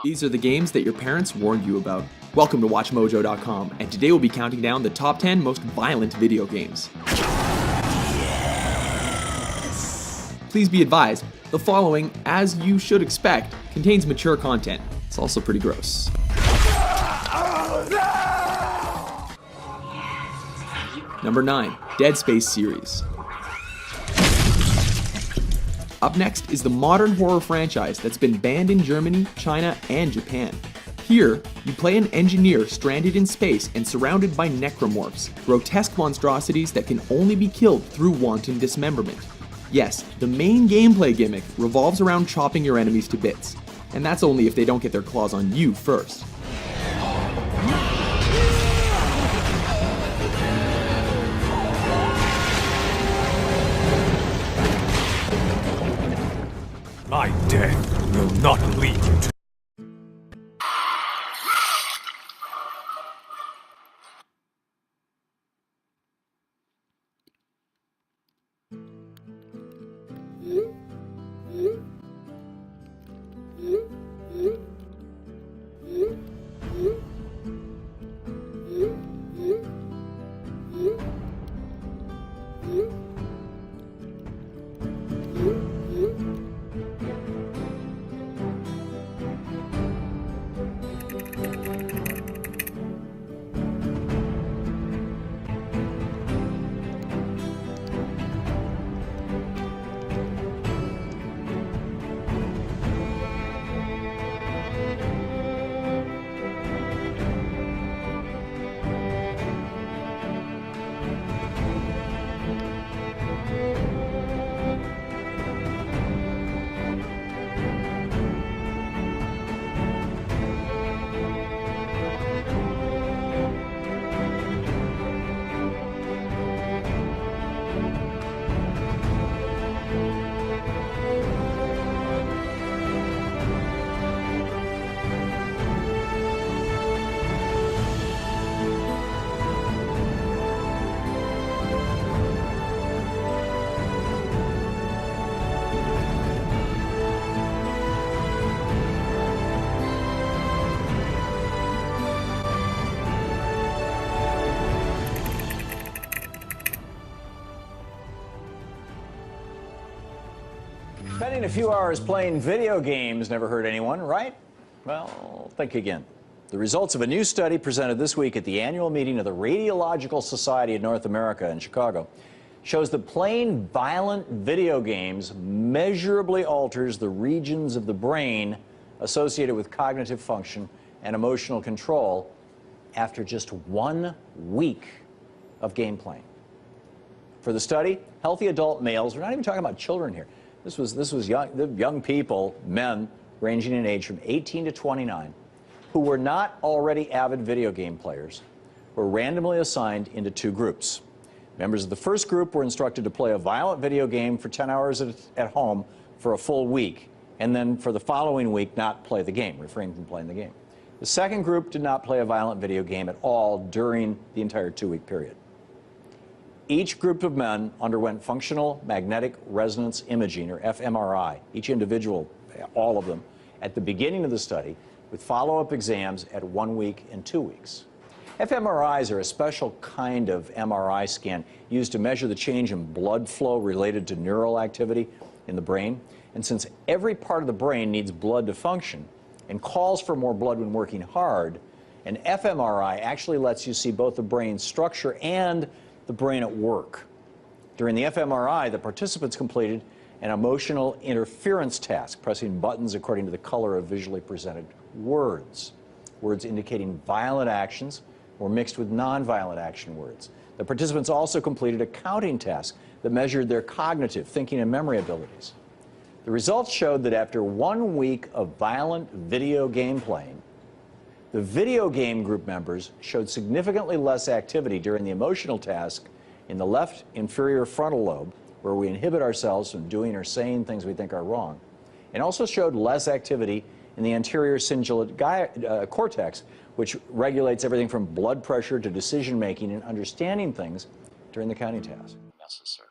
These are the games that your parents warned you about. Welcome to WatchMojo.com, and today we'll be counting down the top 10 most violent video games. Yes! Please be advised, the following, as you should expect, contains mature content. It's also pretty gross. Number 9, Dead Space series. Up next is the modern horror franchise that's been banned in Germany, China, and Japan. Here, you play an engineer stranded in space and surrounded by necromorphs, grotesque monstrosities that can only be killed through wanton dismemberment. Yes, the main gameplay gimmick revolves around chopping your enemies to bits, and that's only if they don't get their claws on you first. My death will not lead you to... Spending a few hours playing video games never hurt anyone, right? Well, think again. The results of a new study presented this week at the annual meeting of the Radiological Society of North America in Chicago shows that playing violent video games measurably alters the regions of the brain associated with cognitive function and emotional control after just 1 week of game playing. For the study, healthy adult males, we're not even talking about children here, this was young people, men ranging in age from 18 to 29, who were not already avid video game players, were randomly assigned into 2 groups. Members of the first group were instructed to play a violent video game for 10 hours at home for a full week, and then for the following week not play the game, refrain from playing the game. The second group did not play a violent video game at all during the entire 2-week period. Each group of men underwent functional magnetic resonance imaging, or fMRI, each individual, all of them, at the beginning of the study, with follow-up exams at 1 week and 2 weeks. fMRIs are a special kind of MRI scan used to measure the change in blood flow related to neural activity in the brain. And since every part of the brain needs blood to function and calls for more blood when working hard, an fMRI actually lets you see both the brain structure and the brain at work. During the fMRI, the participants completed an emotional interference task, pressing buttons according to the color of visually presented words. Words indicating violent actions were mixed with non-violent action words. The participants also completed a counting task that measured their cognitive, thinking, and memory abilities. The results showed that after 1 week of violent video game playing, the video game group members showed significantly less activity during the emotional task in the left inferior frontal lobe, where we inhibit ourselves from doing or saying things we think are wrong, and also showed less activity in the anterior cingulate cortex, which regulates everything from blood pressure to decision-making and understanding things during the counting task. Necessary.